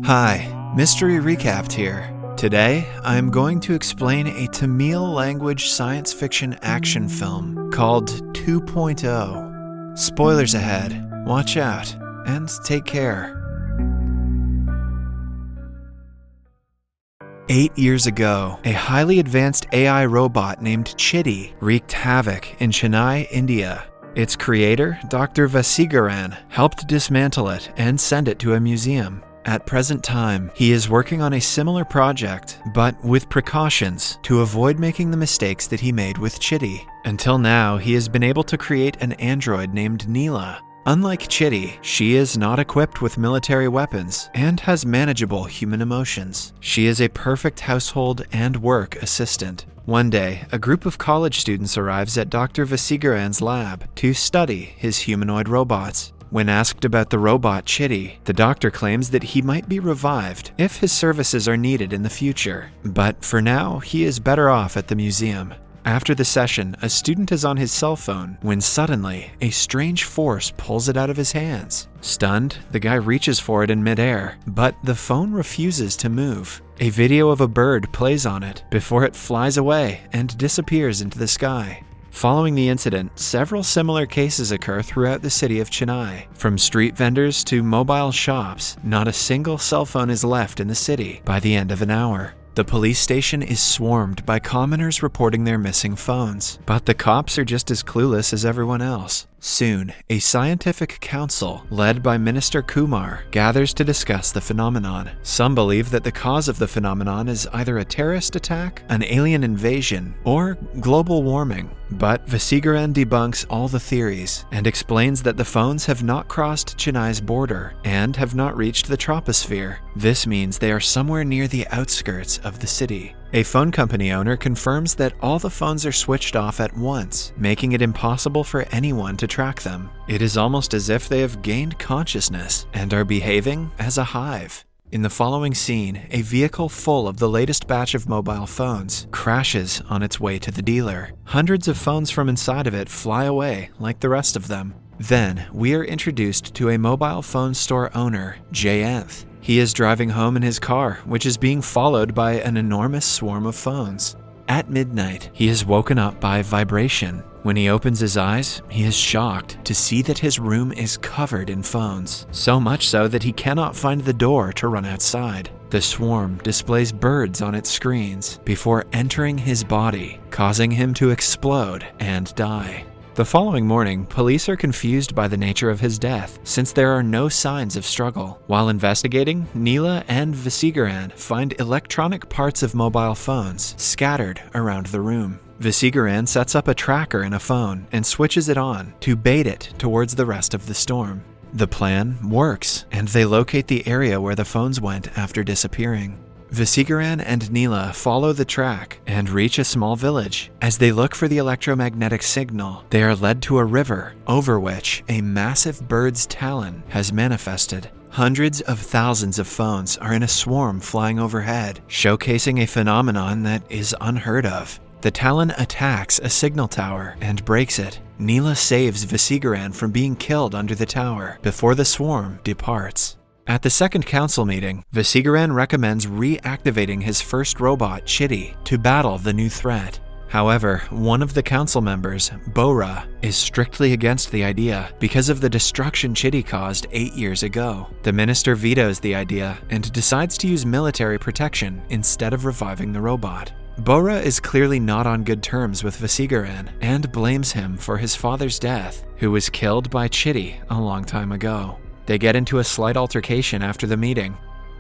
Hi, Mystery Recapped here. Today, I'm going to explain a Tamil language science fiction action film called 2.0. Spoilers ahead, watch out, and take care. 8 years ago, a highly advanced AI robot named Chitti wreaked havoc in Chennai, India. Its creator, Dr. Vaseegaran, helped dismantle it and send it to a museum. At present time, he is working on a similar project, but with precautions to avoid making the mistakes that he made with Chitti. Until now, he has been able to create an android named Nila. Unlike Chitti, she is not equipped with military weapons and has manageable human emotions. She is a perfect household and work assistant. One day, a group of college students arrives at Dr. Vaseegaran's lab to study his humanoid robots. When asked about the robot Chitti, the doctor claims that he might be revived if his services are needed in the future. But for now, he is better off at the museum. After the session, a student is on his cell phone when suddenly, a strange force pulls it out of his hands. Stunned, the guy reaches for it in midair, but the phone refuses to move. A video of a bird plays on it before it flies away and disappears into the sky. Following the incident, several similar cases occur throughout the city of Chennai. From street vendors to mobile shops, not a single cell phone is left in the city by the end of an hour. The police station is swarmed by commoners reporting their missing phones, but the cops are just as clueless as everyone else. Soon, a scientific council, led by Minister Kumar, gathers to discuss the phenomenon. Some believe that the cause of the phenomenon is either a terrorist attack, an alien invasion, or global warming. But Vaseegaran debunks all the theories and explains that the phones have not crossed Chennai's border and have not reached the troposphere. This means they are somewhere near the outskirts of the city. A phone company owner confirms that all the phones are switched off at once, making it impossible for anyone to track them. It is almost as if they have gained consciousness and are behaving as a hive. In the following scene, a vehicle full of the latest batch of mobile phones crashes on its way to the dealer. Hundreds of phones from inside of it fly away like the rest of them. Then, we are introduced to a mobile phone store owner, Jayanth. He is driving home in his car, which is being followed by an enormous swarm of phones. At midnight, he is woken up by vibration. When he opens his eyes, he is shocked to see that his room is covered in phones, so much so that he cannot find the door to run outside. The swarm displays birds on its screens before entering his body, causing him to explode and die. The following morning, police are confused by the nature of his death, since there are no signs of struggle. While investigating, Nila and Vaseegaran find electronic parts of mobile phones scattered around the room. Vaseegaran sets up a tracker in a phone and switches it on to bait it towards the rest of the storm. The plan works, and they locate the area where the phones went after disappearing. Vaseegaran and Nila follow the track and reach a small village. As they look for the electromagnetic signal, they are led to a river over which a massive bird's talon has manifested. Hundreds of thousands of phones are in a swarm flying overhead, showcasing a phenomenon that is unheard of. The talon attacks a signal tower and breaks it. Nila saves Vaseegaran from being killed under the tower before the swarm departs. At the second council meeting, Vaseegaran recommends reactivating his first robot, Chitti, to battle the new threat. However, one of the council members, Bora, is strictly against the idea because of the destruction Chitti caused 8 years ago. The minister vetoes the idea and decides to use military protection instead of reviving the robot. Bora is clearly not on good terms with Vaseegaran and blames him for his father's death, who was killed by Chitti a long time ago. They get into a slight altercation after the meeting.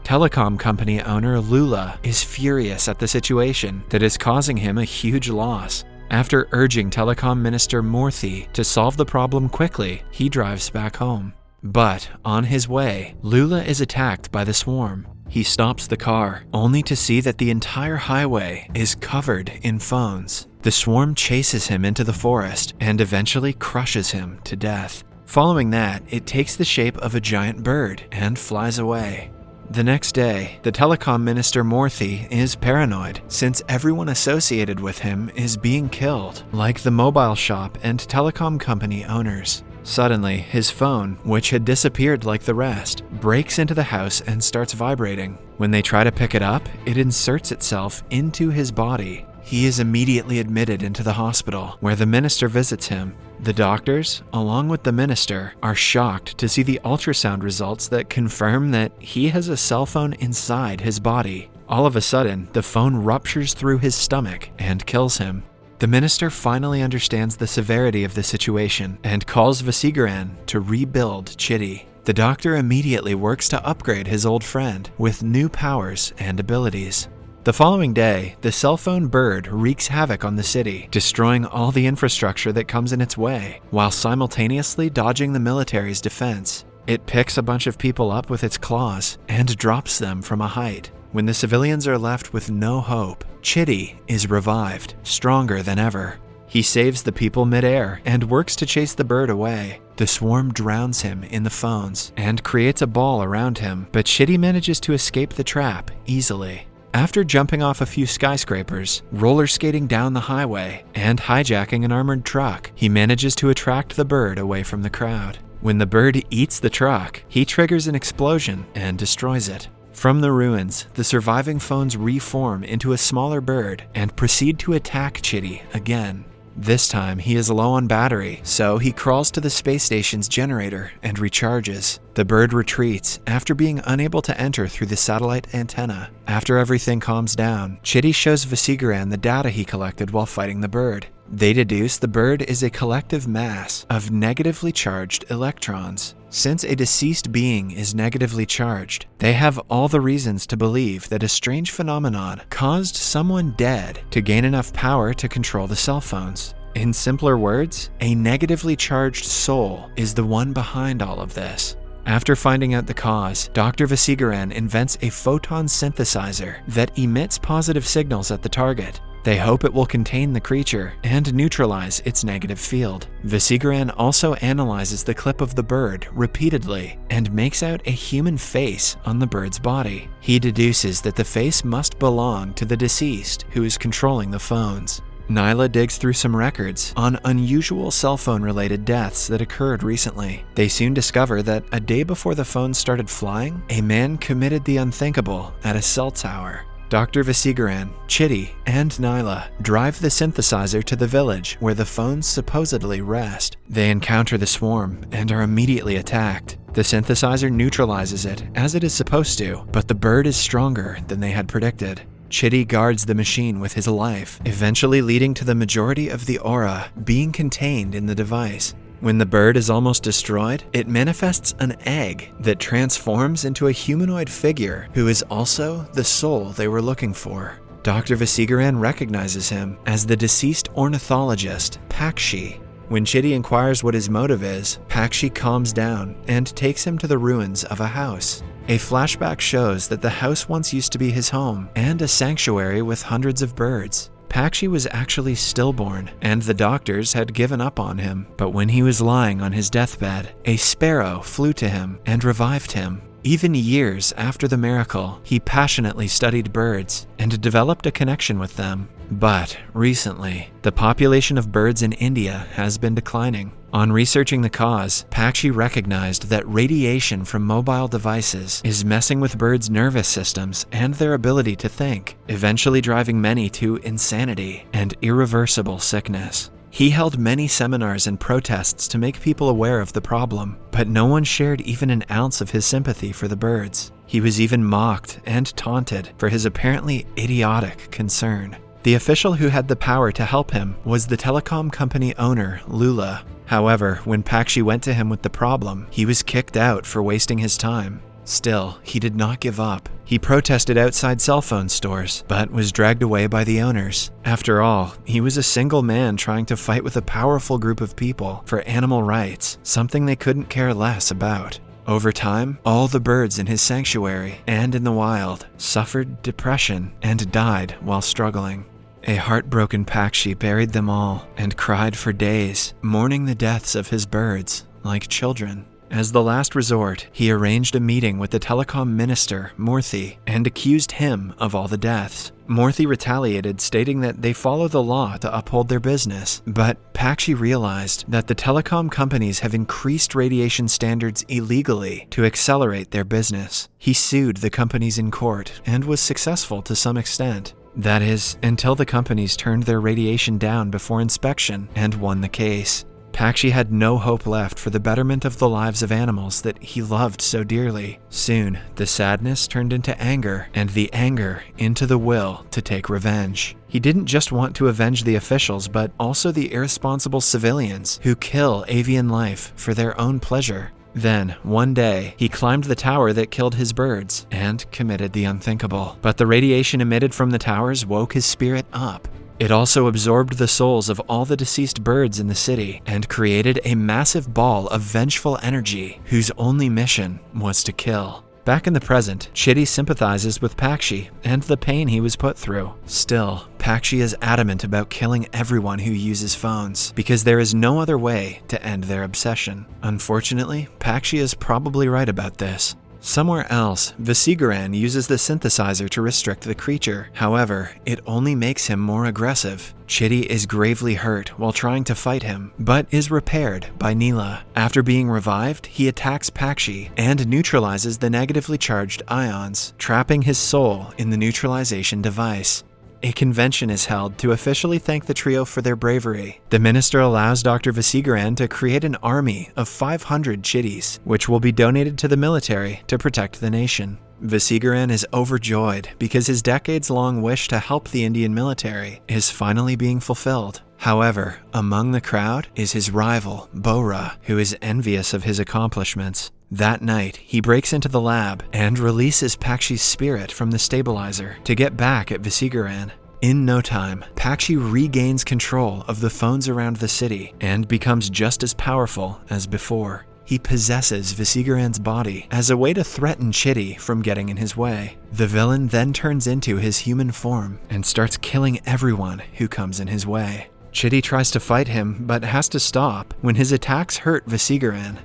Telecom company owner Lula is furious at the situation that is causing him a huge loss. After urging Telecom Minister Murthy to solve the problem quickly, he drives back home. But on his way, Lula is attacked by the swarm. He stops the car, only to see that the entire highway is covered in phones. The swarm chases him into the forest and eventually crushes him to death. Following that, it takes the shape of a giant bird and flies away. The next day, the telecom minister Murthy is paranoid since everyone associated with him is being killed, like the mobile shop and telecom company owners. Suddenly, his phone, which had disappeared like the rest, breaks into the house and starts vibrating. When they try to pick it up, it inserts itself into his body. He is immediately admitted into the hospital, where the minister visits him. The doctors, along with the minister, are shocked to see the ultrasound results that confirm that he has a cell phone inside his body. All of a sudden, the phone ruptures through his stomach and kills him. The minister finally understands the severity of the situation and calls Vaseegaran to rebuild Chitti. The doctor immediately works to upgrade his old friend with new powers and abilities. The following day, the cell phone bird wreaks havoc on the city, destroying all the infrastructure that comes in its way, while simultaneously dodging the military's defense. It picks a bunch of people up with its claws and drops them from a height. When the civilians are left with no hope, Chitti is revived, stronger than ever. He saves the people midair and works to chase the bird away. The swarm drowns him in the phones and creates a ball around him, but Chitti manages to escape the trap easily. After jumping off a few skyscrapers, roller skating down the highway, and hijacking an armored truck, he manages to attract the bird away from the crowd. When the bird eats the truck, he triggers an explosion and destroys it. From the ruins, the surviving phones reform into a smaller bird and proceed to attack Chitti again. This time, he is low on battery, so he crawls to the space station's generator and recharges. The bird retreats after being unable to enter through the satellite antenna. After everything calms down, Chitti shows Vaseegaran the data he collected while fighting the bird. They deduce the bird is a collective mass of negatively charged electrons. Since a deceased being is negatively charged, they have all the reasons to believe that a strange phenomenon caused someone dead to gain enough power to control the cell phones. In simpler words, a negatively charged soul is the one behind all of this. After finding out the cause, Dr. Vaseegaran invents a photon synthesizer that emits positive signals at the target. They hope it will contain the creature and neutralize its negative field. Vaseegaran also analyzes the clip of the bird repeatedly and makes out a human face on the bird's body. He deduces that the face must belong to the deceased who is controlling the phones. Nila digs through some records on unusual cell phone-related deaths that occurred recently. They soon discover that a day before the phones started flying, a man committed the unthinkable at a cell tower. Dr. Vaseegaran, Chitti, and Nila drive the synthesizer to the village where the phones supposedly rest. They encounter the swarm and are immediately attacked. The synthesizer neutralizes it, as it is supposed to, but the bird is stronger than they had predicted. Chitti guards the machine with his life, eventually leading to the majority of the aura being contained in the device. When the bird is almost destroyed, it manifests an egg that transforms into a humanoid figure who is also the soul they were looking for. Dr. Vaseegaran recognizes him as the deceased ornithologist, Pakshi. When Chitti inquires what his motive is, Pakshi calms down and takes him to the ruins of a house. A flashback shows that the house once used to be his home and a sanctuary with hundreds of birds. Pakshi was actually stillborn, and the doctors had given up on him. But when he was lying on his deathbed, a sparrow flew to him and revived him. Even years after the miracle, he passionately studied birds and developed a connection with them. But recently, the population of birds in India has been declining. On researching the cause, Pakshi recognized that radiation from mobile devices is messing with birds' nervous systems and their ability to think, eventually driving many to insanity and irreversible sickness. He held many seminars and protests to make people aware of the problem, but no one shared even an ounce of his sympathy for the birds. He was even mocked and taunted for his apparently idiotic concern. The official who had the power to help him was the telecom company owner, Nila. However, when Pakshi went to him with the problem, he was kicked out for wasting his time. Still, he did not give up. He protested outside cell phone stores, but was dragged away by the owners. After all, he was a single man trying to fight with a powerful group of people for animal rights, something they couldn't care less about. Over time, all the birds in his sanctuary and in the wild suffered depression and died while struggling. A heartbroken Pakshi buried them all and cried for days, mourning the deaths of his birds like children. As the last resort, he arranged a meeting with the telecom minister, Murthy, and accused him of all the deaths. Murthy retaliated, stating that they follow the law to uphold their business, but Pakshi realized that the telecom companies have increased radiation standards illegally to accelerate their business. He sued the companies in court and was successful to some extent. That is, until the companies turned their radiation down before inspection and won the case. Pakshi had no hope left for the betterment of the lives of animals that he loved so dearly. Soon, the sadness turned into anger, and the anger into the will to take revenge. He didn't just want to avenge the officials, but also the irresponsible civilians who kill avian life for their own pleasure. Then, one day, he climbed the tower that killed his birds and committed the unthinkable. But the radiation emitted from the towers woke his spirit up. It also absorbed the souls of all the deceased birds in the city and created a massive ball of vengeful energy whose only mission was to kill. Back in the present, Chitti sympathizes with Pakshi and the pain he was put through. Still, Pakshi is adamant about killing everyone who uses phones because there is no other way to end their obsession. Unfortunately, Pakshi is probably right about this. Somewhere else, Vaseegaran uses the synthesizer to restrict the creature. However, it only makes him more aggressive. Chitti is gravely hurt while trying to fight him, but is repaired by Nila. After being revived, he attacks Pakshi and neutralizes the negatively charged ions, trapping his soul in the neutralization device. A convention is held to officially thank the trio for their bravery. The minister allows Dr. Vaseegaran to create an army of 500 chitties, which will be donated to the military to protect the nation. Vaseegaran is overjoyed because his decades-long wish to help the Indian military is finally being fulfilled. However, among the crowd is his rival, Bora, who is envious of his accomplishments. That night, he breaks into the lab and releases Pakshi's spirit from the stabilizer to get back at Vaseegaran. In no time, Pakshi regains control of the phones around the city and becomes just as powerful as before. He possesses Vaseegaran's body as a way to threaten Chitti from getting in his way. The villain then turns into his human form and starts killing everyone who comes in his way. Chitti tries to fight him but has to stop when his attacks hurt Vaseegaran.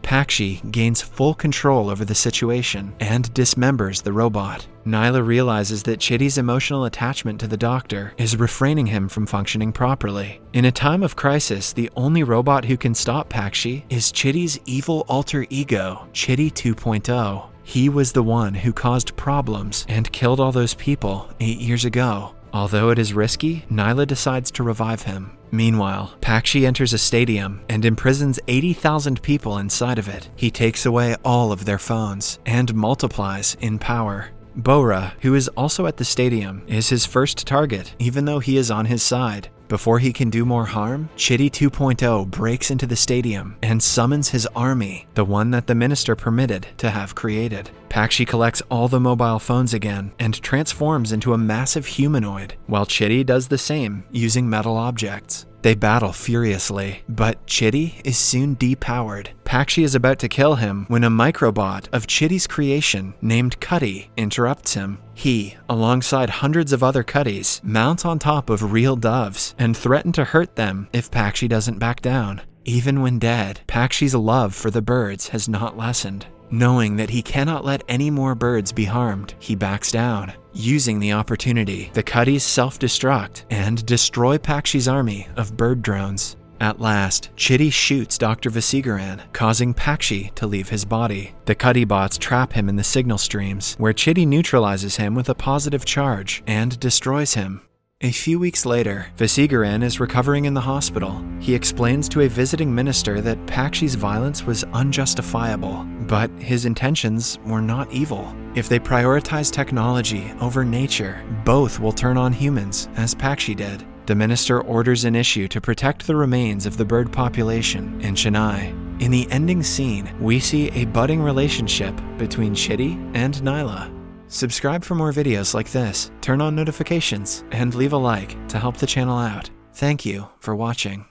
Pakshi gains full control over the situation and dismembers the robot. Nila realizes that Chitty's emotional attachment to the doctor is refraining him from functioning properly. In a time of crisis, the only robot who can stop Pakshi is Chitty's evil alter ego, Chitti 2.0. He was the one who caused problems and killed all those people 8 years ago. Although it is risky, Nila decides to revive him. Meanwhile, Pakshi enters a stadium and imprisons 80,000 people inside of it. He takes away all of their phones and multiplies in power. Bora, who is also at the stadium, is his first target, even though he is on his side. Before he can do more harm, Chitti 2.0 breaks into the stadium and summons his army, the one that the minister permitted to have created. Pakshi collects all the mobile phones again and transforms into a massive humanoid, while Chitti does the same using metal objects. They battle furiously, but Chitti is soon depowered. Pakshi is about to kill him when a microbot of Chitty's creation named Cutty interrupts him. He, alongside hundreds of other Cutties, mount on top of real doves and threaten to hurt them if Pakshi doesn't back down. Even when dead, Pakshi's love for the birds has not lessened. Knowing that he cannot let any more birds be harmed, he backs down. Using the opportunity, the Cutties self-destruct and destroy Pakshi's army of bird drones. At last, Chitti shoots Dr. Vaseegaran, causing Pakshi to leave his body. The Cutty bots trap him in the signal streams, where Chitti neutralizes him with a positive charge and destroys him. A few weeks later, Vaseegaran is recovering in the hospital. He explains to a visiting minister that Pakshi's violence was unjustifiable, but his intentions were not evil. If they prioritize technology over nature, both will turn on humans, as Pakshi did. The minister orders an issue to protect the remains of the bird population in Chennai. In the ending scene, we see a budding relationship between Chitti and Nila. Subscribe for more videos like this, turn on notifications, and leave a like to help the channel out. Thank you for watching.